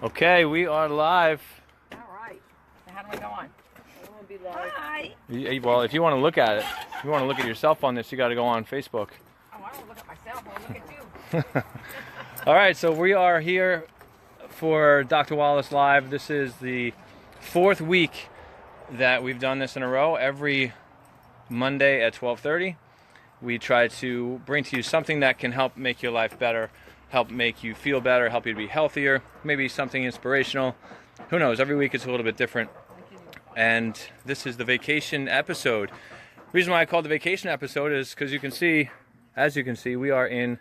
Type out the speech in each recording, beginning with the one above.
Okay, we are live. All right. So how do I go on? I want to be live. Hi. Well, if you want to look at it, if you want to look at yourself on this, you got to go on Facebook. Oh, I don't look at myself. I look at you. All right, so we are here for Dr. Wallace Live. This is the 4th week that we've done this in a row. Every Monday at 12:30, we try to bring to you something that can help make your life better, help make you feel better, help you to be healthier, maybe something inspirational. Who knows? Every week it's a little bit different. And this is the vacation episode. The reason why I called the vacation episode is because as you can see, we are in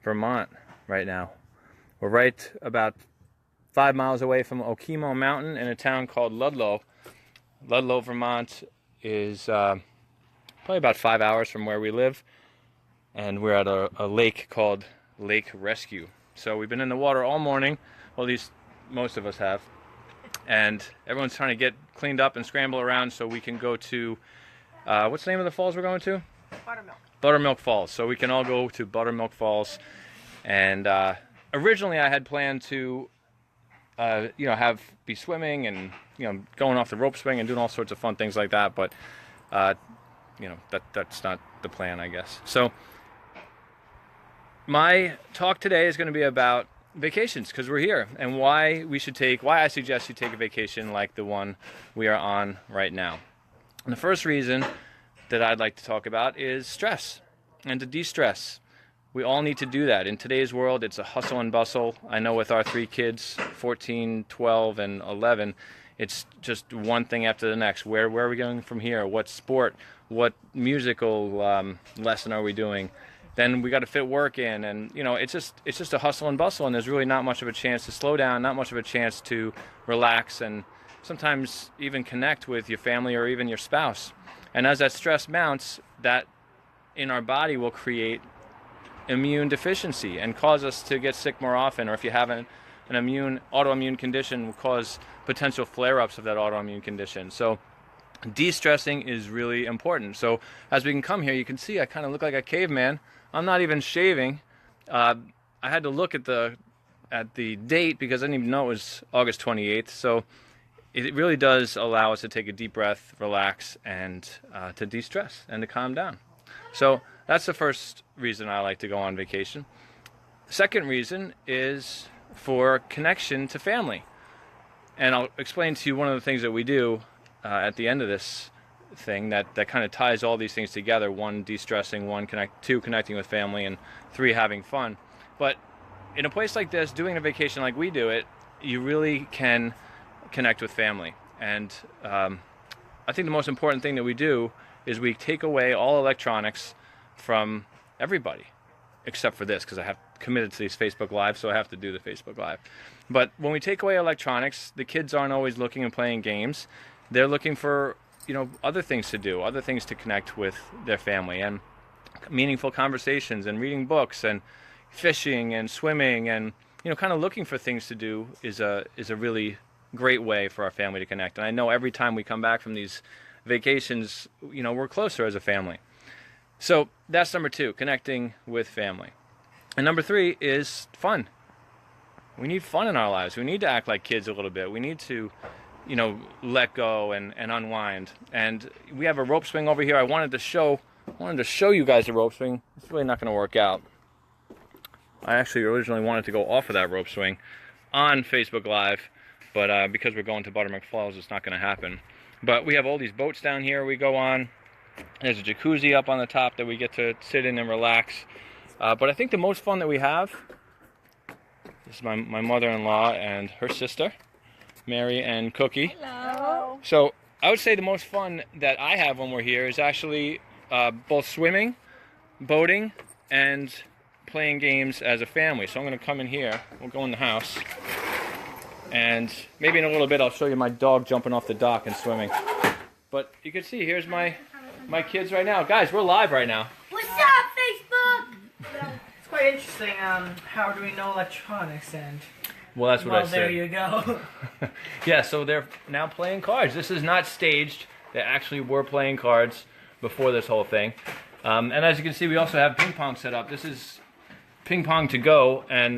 Vermont right now. We're right about 5 miles away from Okemo Mountain in a town called Ludlow. Ludlow, Vermont is probably about 5 hours from where we live. And we're at a lake called Lake Rescue. So we've been in the water all morning, well, at least most of us have, and everyone's trying to get cleaned up and scramble around so we can go to what's the name of the falls we're going to? Buttermilk Falls. So we can all go to Buttermilk Falls. And originally I had planned to be swimming and going off the rope swing and doing all sorts of fun things like that, but that's not the plan, I guess. So my talk today is going to be about vacations, because we're here, and why I suggest you take a vacation like the one we are on right now. And the first reason that I'd like to talk about is stress, and to de-stress. We all need to do that. In today's world, it's a hustle and bustle. I know with our 3 kids, 14, 12, and 11, it's just one thing after the next. Where are we going from here? What sport? What musical lesson are we doing? Then we got to fit work in, and it's just a hustle and bustle, and there's really not much of a chance to slow down, not much of a chance to relax, and sometimes even connect with your family or even your spouse. And as that stress mounts, that in our body will create immune deficiency and cause us to get sick more often, or if you have an autoimmune condition, will cause potential flare-ups of that autoimmune condition. So de-stressing is really important. So as we can come here, you can see I kind of look like a caveman. I'm not even shaving. I had to look at the date because I didn't even know it was August 28th. So it really does allow us to take a deep breath, relax, and to de-stress and to calm down. So that's the first reason I like to go on vacation. Second reason is for connection to family. And I'll explain to you one of the things that we do at the end of this thing that kind of ties all these things together. 1, de-stressing, 2, connecting with family, and 3, having fun. But in a place like this, doing a vacation like we do it, you really can connect with family. And I think the most important thing that we do is we take away all electronics from everybody, except for this, because I have committed to these Facebook Live, so I have to do the Facebook Live. But when we take away electronics, the kids aren't always looking and playing games. They're looking for other things to do, other things to connect with their family, and meaningful conversations, and reading books, and fishing, and swimming, and kind of looking for things to do is a really great way for our family to connect. And I know every time we come back from these vacations, we're closer as a family. So that's number 2, connecting with family. And number 3 is fun. We need fun in our lives. We need to act like kids a little bit. We need to let go and unwind. And we have a rope swing over here. I wanted to show you guys the rope swing. It's really not going to work out. I actually originally wanted to go off of that rope swing on Facebook Live, but because we're going to Buttermilk Falls, it's not going to happen. But we have all these boats down here we go on. There's a jacuzzi up on the top that we get to sit in and relax. But I think the most fun that we have is my mother-in-law and her sister, Mary and Cookie. Hello. So I would say the most fun that I have when we're here is actually both swimming, boating, and playing games as a family. So I'm going to come in here. We'll go in the house. And maybe in a little bit I'll show you my dog jumping off the dock and swimming. But you can see, here's my kids right now. Guys, we're live right now. What's up, Facebook? It's quite interesting. How do we know electronics? And Well, that's what I said. there you go. Yeah, so they're now playing cards. This is not staged. They actually were playing cards before this whole thing. And as you can see, we also have ping pong set up. This is ping pong to go, and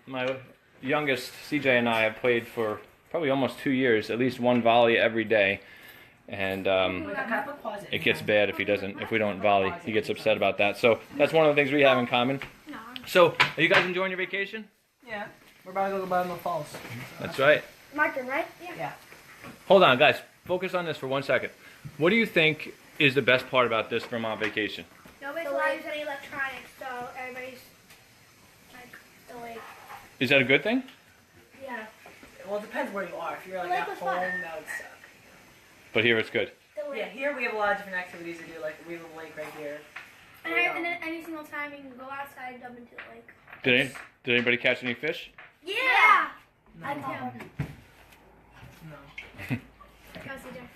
my youngest, CJ, and I have played for probably almost 2 years, at least one volley every day. And it gets bad if we don't volley. He gets upset about that. So that's one of the things we have in common. So, are you guys enjoying your vacation? Yeah. We're about to go to Bottom Falls. That's right. My turn, right? Yeah. Hold on, guys. Focus on this for 1 second. What do you think is the best part about this Vermont vacation? Nobody's allowed to use any electronics, so everybody's like the lake. Is that a good thing? Yeah. Well, it depends where you are. If you're like The lake at was home, fun. that would suck. But here it's good. The lake. Yeah, here we have a lot of different activities to do. Like we have a lake right here. And then any single time you can go outside and jump into the lake. Did anybody catch any fish? Yeah! No. I know. No.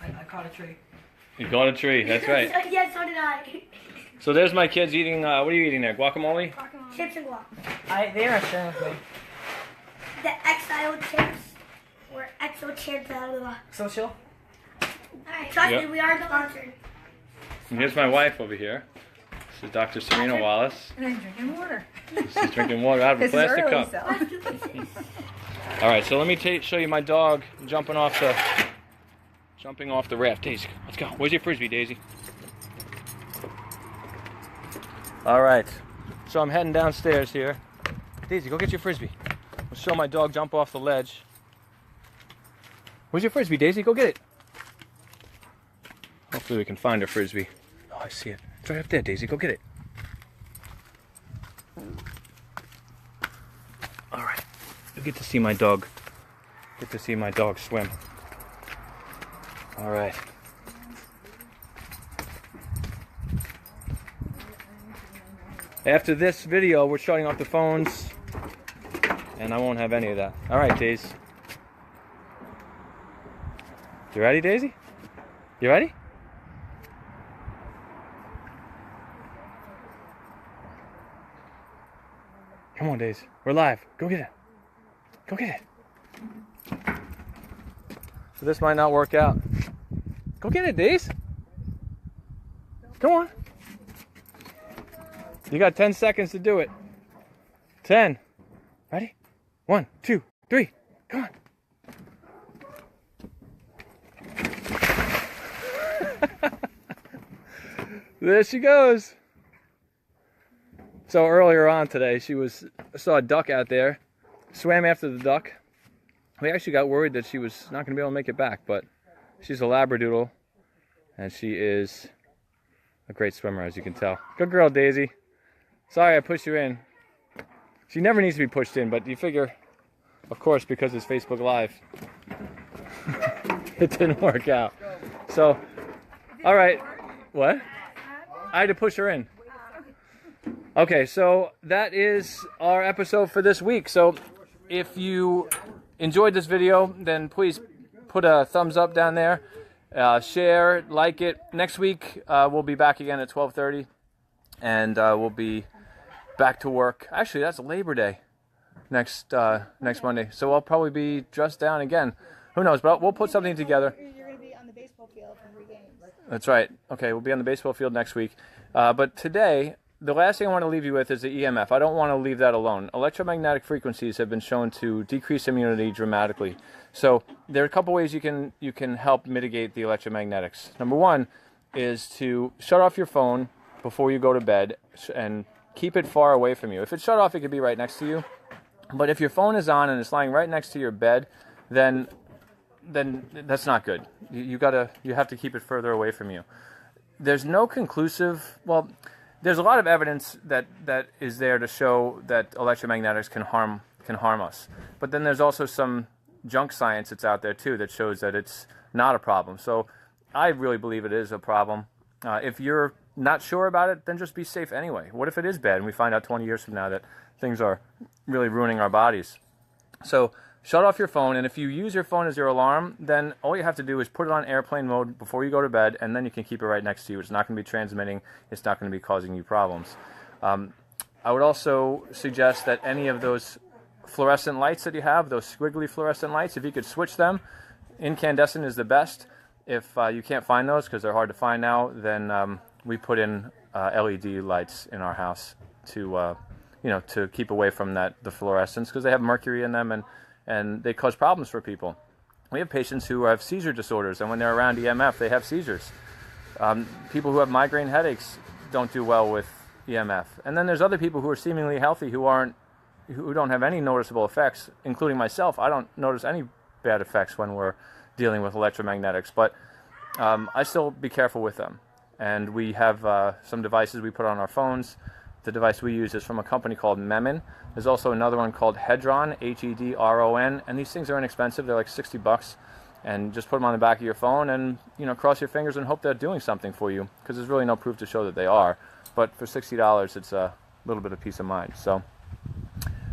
I caught a tree. You caught a tree. That's right. Yeah, so did I. So there's my kids eating. What are you eating there? Guacamole? Chips and guac. They are sharing with me. The XIO chips or XO chips. Social? Alright, trust Yep. me, we are sponsored. And here's my wife over here. This is Dr. Serena Wallace. And I'm drinking water. She's drinking water out of a plastic cup. Let's do pieces. All right, so let me show you my dog jumping off the raft. Daisy, let's go. Where's your frisbee, Daisy? All right, so I'm heading downstairs here. Daisy, go get your frisbee. I'll show my dog jump off the ledge. Where's your frisbee, Daisy? Go get it. Hopefully we can find her frisbee. Oh, I see it. It's right up there, Daisy. Go get it. All right. You get to see my dog. Get to see my dog swim. All right. After this video, we're shutting off the phones, and I won't have any of that. All right, Daisy. You ready, Daisy? You ready? Come on, Daisy. We're live. Go get it. Go get it. So this might not work out. Go get it, Daisy. Come on. You got 10 seconds to do it. 10. Ready? 1, 2, 3. Come on. There she goes. So earlier on today, I saw a duck out there, swam after the duck. We actually got worried that she was not going to be able to make it back, but she's a Labradoodle, and she is a great swimmer, as you can tell. Good girl, Daisy. Sorry I pushed you in. She never needs to be pushed in, but you figure, of course, because it's Facebook Live, it didn't work out. So, all right. What? I had to push her in. Okay, so that is our episode for this week. So if you enjoyed this video, then please put a thumbs up down there. Share, like it. Next week, we'll be back again at 12:30. And we'll be back to work. Actually, that's Labor Day next Monday. So I'll probably be dressed down again. Who knows? But we'll put something together. You're going to be on the baseball field for 3 games. That's right. Okay, we'll be on the baseball field next week. But today, the last thing I want to leave you with is the EMF. I don't want to leave that alone. Electromagnetic frequencies have been shown to decrease immunity dramatically. So there are a couple ways you can help mitigate the electromagnetics. Number one is to shut off your phone before you go to bed and keep it far away from you. If it's shut off, it could be right next to you. But if your phone is on and it's lying right next to your bed, then that's not good. You have to keep it further away from you. There's no conclusive, well, there's a lot of evidence that is there to show that electromagnetics can harm us. But then there's also some junk science that's out there too that shows that it's not a problem. So I really believe it is a problem. If you're not sure about it, then just be safe anyway. What if it is bad and we find out 20 years from now that things are really ruining our bodies? So shut off your phone, and if you use your phone as your alarm, then all you have to do is put it on airplane mode before you go to bed, and then you can keep it right next to you. It's not going to be transmitting. It's not going to be causing you problems. I would also suggest that any of those fluorescent lights that you have, those squiggly fluorescent lights, if you could switch them, incandescent is the best. If you can't find those because they're hard to find now, then we put in LED lights in our house to to keep away from the fluorescents, because they have mercury in them, and they cause problems for people. We have patients who have seizure disorders, and when they're around EMF, they have seizures. People who have migraine headaches don't do well with EMF. And then there's other people who are seemingly healthy who don't have any noticeable effects, including myself. I don't notice any bad effects when we're dealing with electromagnetics, but I still be careful with them. And we have some devices we put on our phones. The device we use is from a company called Memin. There's also another one called Hedron, Hedron, and these things are inexpensive. They're like $60, and just put them on the back of your phone and cross your fingers and hope they're doing something for you, because there's really no proof to show that they are. But for $60, it's a little bit of peace of mind. So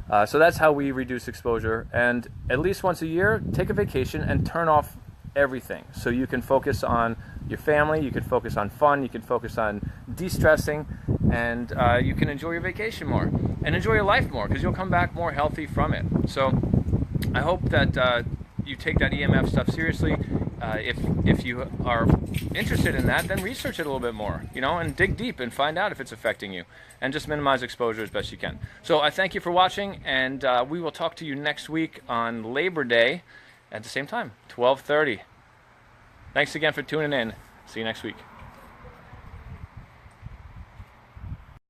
that's how we reduce exposure. And at least once a year, take a vacation and turn off everything, so you can focus on your family, you can focus on fun, you can focus on de-stressing, and you can enjoy your vacation more and enjoy your life more, because you'll come back more healthy from it. So I hope that you take that EMF stuff seriously. If you are interested in that, then research it a little bit more, and dig deep and find out if it's affecting you, and just minimize exposure as best you can. So I thank you for watching, and we will talk to you next week on Labor Day at the same time, 12:30. Thanks again for tuning in. See you next week.